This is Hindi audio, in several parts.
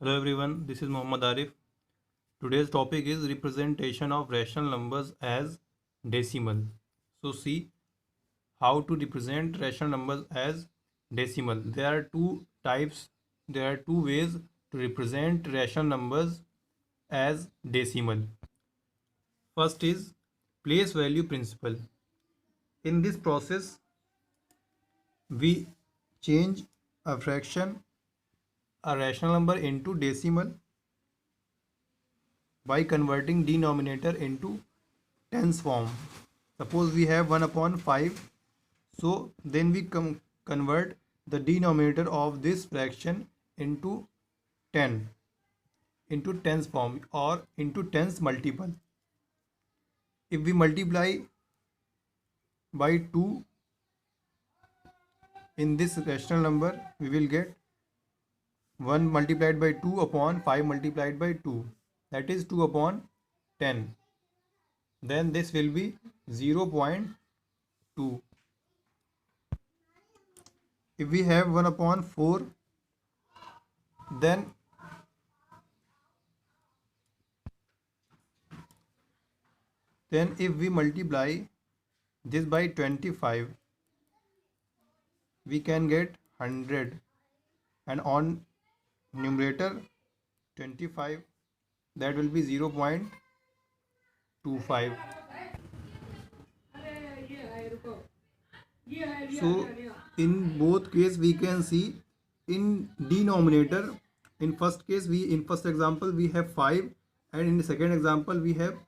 Hello everyone, this is Muhammad Arif. Today's topic is representation of rational numbers as decimal. So see how to represent rational numbers as decimal. There are two ways to represent rational numbers as decimal. First is place value principle. In this process, we change a fraction, a rational number into decimal by converting denominator into tens form. Suppose we have 1 upon 5, so then we convert the denominator of this fraction into 10, into tens form or into tens multiple. If we multiply by 2 in this rational number, we will get 1 multiplied by 2 upon 5 multiplied by 2, that is 2 upon 10. Then this will be 0.2. If we have 1 upon 4, then if we multiply this by 25, we can get 100, and on numerator 25, that will be 0.25. So in both case we can see in denominator, in first example we have 5, and in the second example we have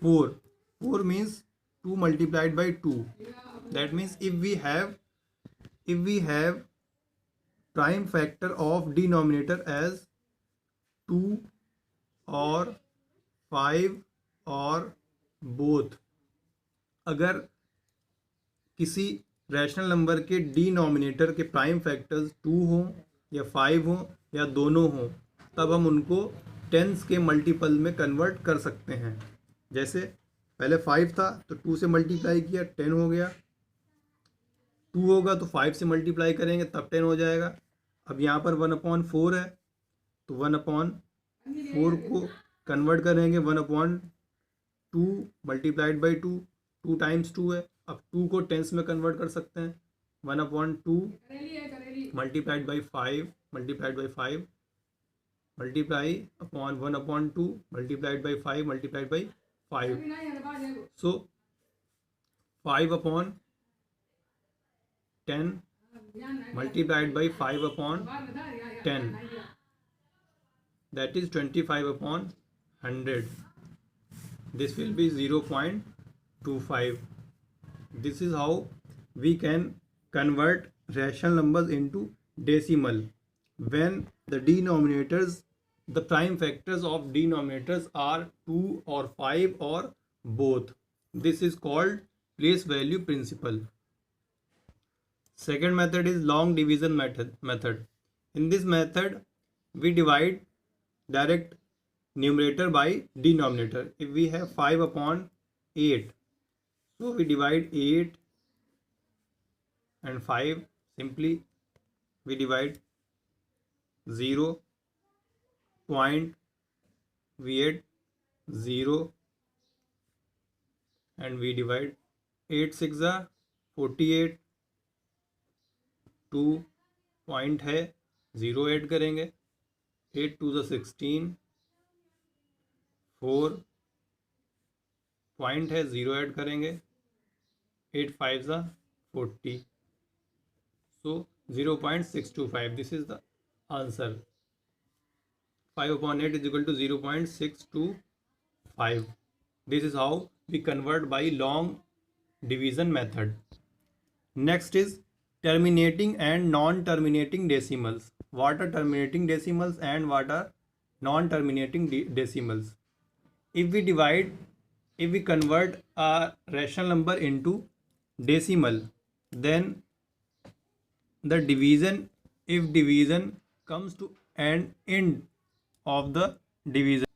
4. 4 means 2 multiplied by 2. That means if we have prime factor of denominator as 2 or 5 और both, अगर किसी रैशनल नंबर के डिनोमिनेटर के प्राइम फैक्टर्स 2 हों या 5 हों या दोनों हों, तब हम उनको टेंस के मल्टीपल में कन्वर्ट कर सकते हैं. जैसे पहले 5 था तो 2 से मल्टीप्लाई किया 10 हो गया, 2 होगा तो 5 से मल्टीप्लाई करेंगे तब 10 हो जाएगा. अब यहाँ पर 1/4 है तो 1/4 को कन्वर्ट करेंगे 1/2 मल्टीप्लाइड बाई 2, 2 टाइम्स 2 है. अब 2 को टेंस में कन्वर्ट कर सकते हैं. 1/2 multiplied by 5 multiplied by 5 multiply upon 1/2 multiplied by 5 multiplied by 5. So 5/10 multiplied by 5/10, that is 25/100. This will be 0.25. This is how we can convert rational numbers into decimal when the denominators, the prime factors of denominators are 2 or 5 or both. This is called place value principle. Second method is long division method. In this method, we divide direct numerator by denominator. If we have 5/8, so we divide 8 and 5. Simply we divide 0.8 0, and we divide 8 6 48. 2 point है 0 ऐड करेंगे, 8 2 16, 4 पॉइंट है 0 ऐड करेंगे, 8 5 40. सो 0.625. This is the answer. 5/8 is equal to 0.625. This is how we convert by long division method. Next is terminating and non-terminating decimals. What are terminating decimals and what are non-terminating decimals? If we convert a rational number into decimal, then the division, if division comes to an end of the division,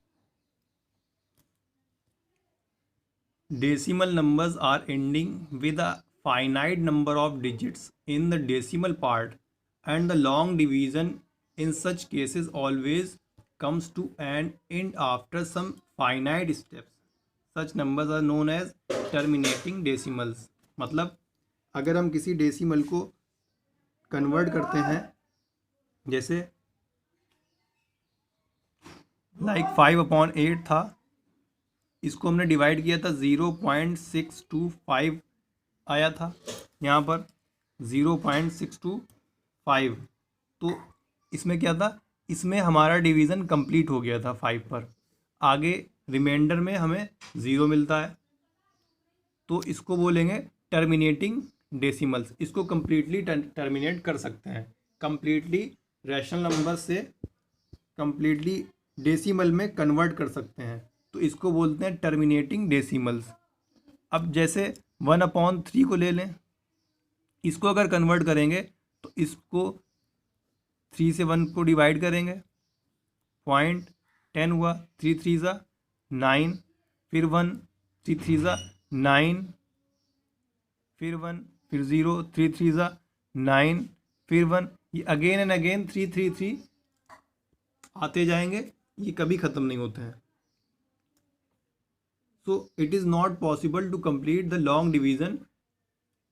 decimal numbers are ending with a finite number of digits in the decimal part, and the long division in such cases always comes to an end after some finite steps. Such numbers are known as terminating decimals. मतलब अगर हम किसी डेसिमल को कन्वर्ट करते हैं, जैसे लाइक 5/8 था, इसको हमने डिवाइड किया था 0.625 आया था, यहाँ पर 0.625, तो इसमें क्या था, इसमें हमारा डिवीज़न कंप्लीट हो गया था 5 पर, आगे रिमाइंडर में हमें 0 मिलता है, तो इसको बोलेंगे टर्मिनेटिंग डेसिमल्स। इसको कम्प्लीटली टर्मिनेट कर सकते हैं, कम्प्लीटली रैशनल नंबर से कम्प्लीटली डेसिमल में कन्वर्ट कर सकते हैं, तो इसको बोलते हैं टर्मिनेटिंग डेसिमल्स। अब जैसे 1/3 को ले लें, इसको अगर कन्वर्ट करेंगे तो इसको 3 से 1 को डिवाइड करेंगे, 0.10 हुआ, 3 3 9, फिर 1, 3 3 9, फिर 1, फिर 0, 3 3 9, फिर 1, ये अगेन एंड अगेन 3 3 3 आते जाएंगे, ये कभी ख़त्म नहीं होते हैं। So it is not possible to complete the long division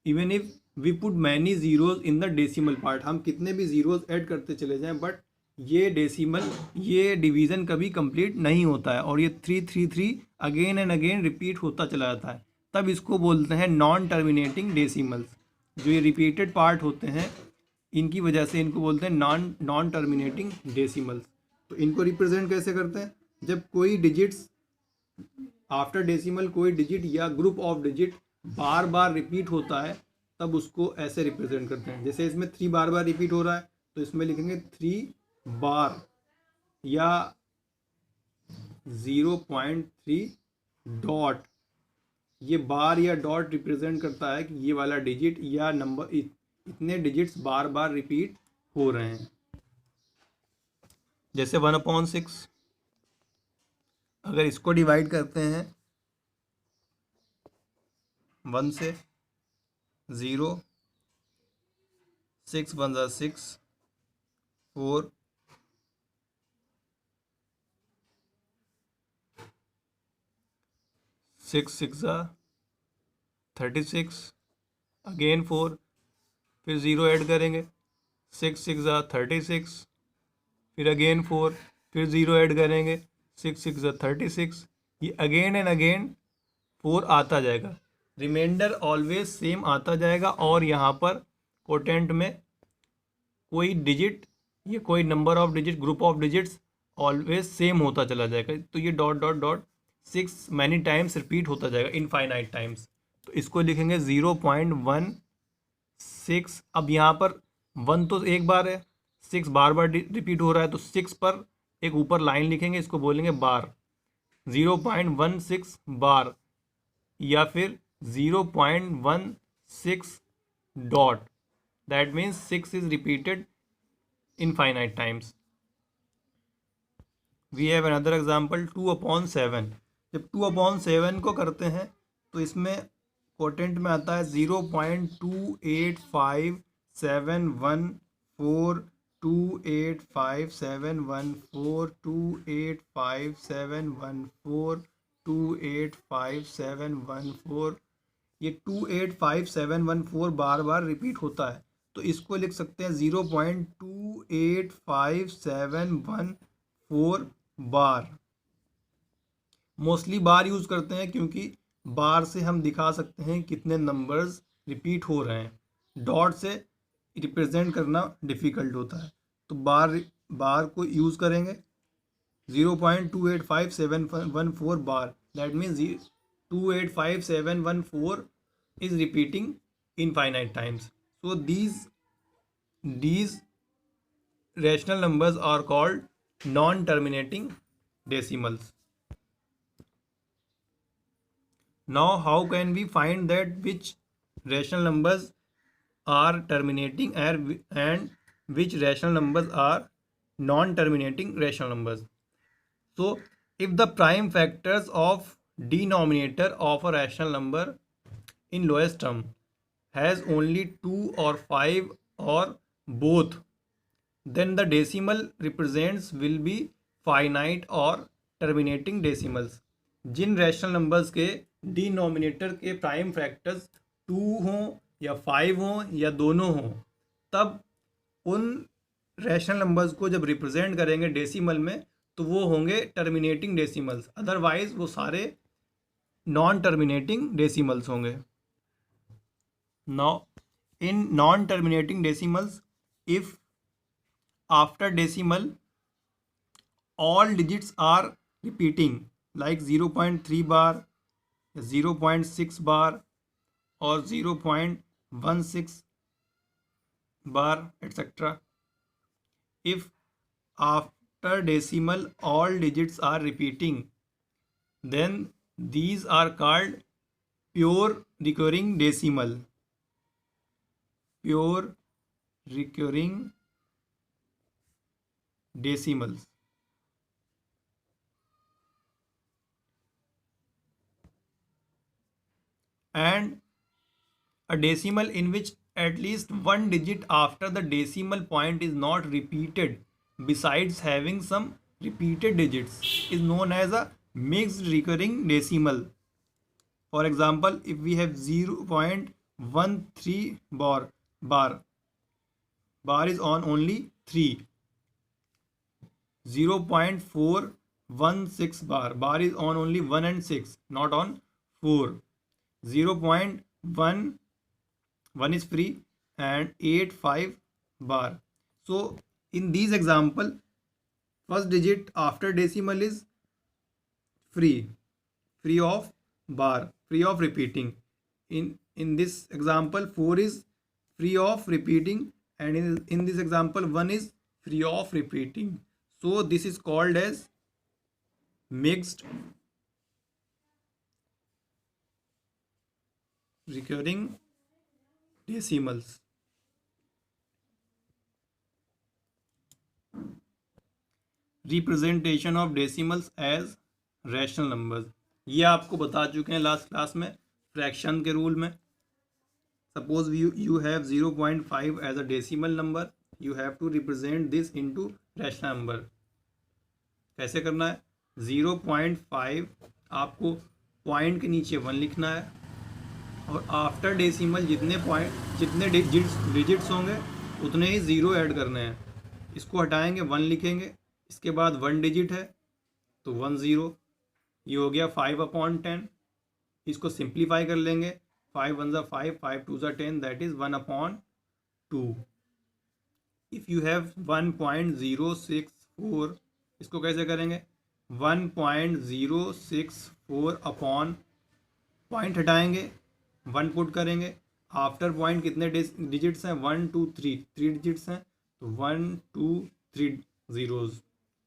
even if we put many zeros in the decimal part. हम कितने भी ज़ीरोज़ ऐड करते चले जाएं, बट ये डेसिमल, ये डिवीज़न कभी कंप्लीट नहीं होता है, और ये 3 3 3 अगेन एंड अगेन रिपीट होता चला जाता है। तब इसको बोलते हैं नॉन टर्मिनेटिंग डेसिमल्स। जो ये रिपीटेड पार्ट होते हैं, इनकी वजह से इनको बोलते हैं नॉन टर्मिनेटिंग डेसिमल्स। तो इनको रिप्रेजेंट कैसे करते हैं, जब कोई डिजिट्स आफ्टर डेसिमल कोई डिजिट या group of digit bar bar repeat होता है, तब उसको ऐसे रिप्रेजेंट करते हैं। जैसे इसमें 3 बार बार रिपीट हो रहा है, तो इसमें लिखेंगे 3 बार, या 0.3 डॉट। ये बार या डॉट रिप्रेजेंट करता है कि ये वाला डिजिट या नंबर, इतने डिजिट्स बार बार रिपीट हो रहे हैं। जैसे 1/6, अगर इसको डिवाइड करते हैं 1 से, 0, 6 1 6, 4, 6 6 36, अगेन 4, फिर 0 ऐड करेंगे, 6 6 36, फिर अगेन 4, फिर 0 ऐड करेंगे, 6 6 36, ये अगेन एंड अगेन 4 आता जाएगा, रिमाइंडर ऑलवेज सेम आता जाएगा, और यहाँ पर कोटेंट में कोई डिजिट या कोई number of digit, group of digits always same होता चला जाएगा। तो ये dot dot dot 6 many times repeat होता जाएगा, इनफाइनाइट टाइम्स। तो इसको लिखेंगे 0.16। अब यहाँ पर 1 तो एक बार है, 6 बार बार रिपीट हो रहा है, तो 6 पर एक ऊपर लाइन लिखेंगे, इसको बोलेंगे बार, 0.16 बार, या फिर 0.16 dot. That means 6 is repeated infinite times. We have another example 2/7। जब 2/7 को करते हैं, तो इसमें कोटेंट में आता है 0.285714, 28571 28571 28571 ये 28571 बार बार रिपीट होता है, तो इसको लिख सकते हैं 0.28571 बार। मोस्टली बार यूज़ करते हैं क्योंकि बार से हम दिखा सकते हैं कितने नंबर्स रिपीट हो रहे हैं, डॉट से रिप्रेजेंट करना डिफ़िकल्ट होता है, तो बार को यूज़ करेंगे। 0.28571 बार, that means 28571 is repeating infinite times. So these rational numbers are called non-terminating decimals. Now how can we find that which rational numbers are terminating and which rational numbers are non-terminating rational numbers? So if the prime factors of denominator of a rational number in lowest term has only 2 or 5 or both, then the decimal represents will be finite और टर्मिनेटिंग डेसिमल्स। जिन रैशनल नंबर्स के डिनोमिनेटर के प्राइम फैक्टर्स 2 हों या 5 हों या दोनों हों, तब उन रैशनल नंबर्स को जब रिप्रेजेंट करेंगे डेसिमल में तो वो होंगे टर्मिनेटिंग डेसिमल्स, अदरवाइज वो सारे नॉन टर्मिनेटिंग डेसिमल्स होंगे। Now in non terminating decimals, if after decimal all digits are repeating like 0.3 bar, 0.6 bar or 0.16 bar, etc. If after decimal all digits are repeating, then these are called pure recurring decimal. Pure recurring decimals. And a decimal in which at least one digit after the decimal point is not repeated besides having some repeated digits is known as a mixed recurring decimal. For example, if we have 0.13 bar is on only 3, 0.416 bar is on only 1 and 6, not on 4. 0.1 is free and 85 bar. So in these example, first digit after decimal is free of bar, free of repeating. In this example 4 is free of repeating, and in this example 1 is free of repeating. So this is called as mixed recurring decimals. Representation of decimals as rational numbers, ये आपको बता चुके हैं लास्ट क्लास में फ्रैक्शन के रूल में. Suppose you have 0.5 as a decimal number, you have to represent this into rational number. कैसे करना है? 0.5 आपको पॉइंट के नीचे 1 लिखना है और आफ्टर डेसिमल जितने डिजिट्स होंगे उतने ही ज़ीरो ऐड करने हैं. इसको हटाएंगे, 1 लिखेंगे, इसके बाद 1 डिजिट है तो 1 0. ये हो गया 5/10. इसको सिंप्लीफाई कर लेंगे, 5 1 ज़ा 5, 5 2 ज़ा 10, that is 1/2. If you have 1.064, इसको कैसे करेंगे? 1.064 अपॉन पॉइंट हटाएंगे, 1 पुट करेंगे, आफ्टर पॉइंट कितने डिजिट्स हैं? 1 2 3 डिजिट्स हैं तो 1 2 3 ज़ीरोज़.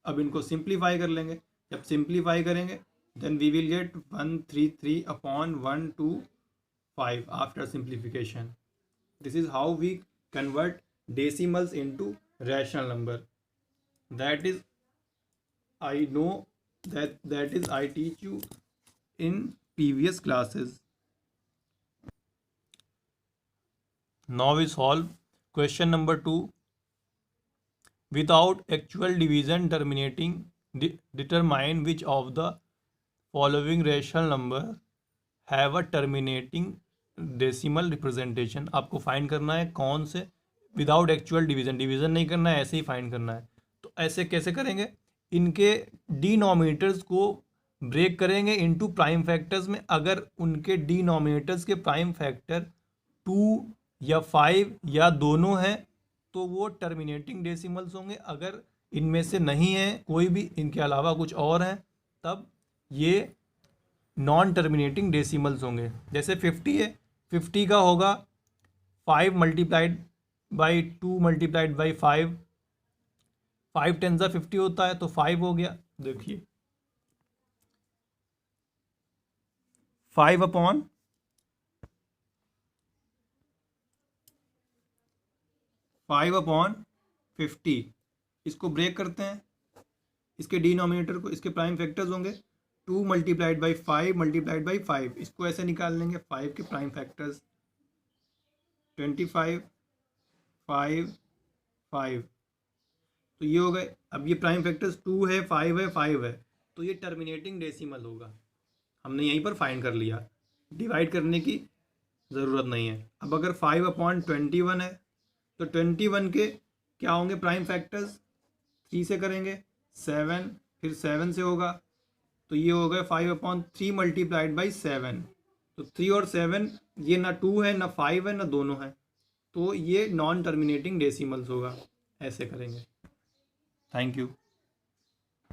अब इनको सिंप्लीफाई कर लेंगे. जब सिंप्लीफाई करेंगे then we will get 133 upon 125 after simplification. This is how we convert decimals into rational number. That is, I know that is I teach you in previous classes. Now we solve question number 2. Without actual division terminating, determine which of the following rational number have a terminating decimal representation. आपको फाइंड करना है कौन से विदाउट एक्चुअल डिवीजन नहीं करना है, ऐसे ही फाइंड करना है. तो ऐसे कैसे करेंगे? इनके डिनोमिनेटर्स को ब्रेक करेंगे इनटू प्राइम फैक्टर्स में. अगर उनके डिनोमिनेटर्स के प्राइम फैक्टर 2 या 5 या दोनों हैं तो वो टर्मिनेटिंग डेसिमल्स होंगे. अगर इनमें से नहीं है कोई भी, इनके अलावा कुछ और हैं, तब ये नॉन टर्मिनेटिंग डेसिमल्स होंगे. जैसे 50 है, 50 का होगा 5 मल्टीप्लाइड बाई 2 मल्टीप्लाइड बाई 5, 5 10 ज़ा 50 होता है तो 5 हो गया. देखिए 5/50, इसको ब्रेक करते हैं. इसके डिनोमिनेटर को, इसके प्राइम फैक्टर्स होंगे 2 मल्टीप्लाइड बाई 5 मल्टीप्लाइड बाई 5. इसको ऐसे निकाल लेंगे, 5 के प्राइम फैक्टर्स 25 5 5. तो ये हो गए। अब ये प्राइम फैक्टर्स 2 है, 5 है, 5 है, तो ये टर्मिनेटिंग डेसिमल होगा। हमने यहीं पर फाइंड कर लिया, डिवाइड करने की ज़रूरत नहीं है। अब अगर 5/21 है तो 21 के क्या होंगे प्राइम फैक्टर्स? 3 से करेंगे, 7, फिर 7 से होगा, तो ये हो गया 5/3 मल्टीप्लाइड बाई 7। तो 3 और 7 ये ना 2 है ना 5 है ना दोनों है, तो ये नॉन टर्मिनेटिंग डेसिमल्स होगा। ऐसे करेंगे। Thank you.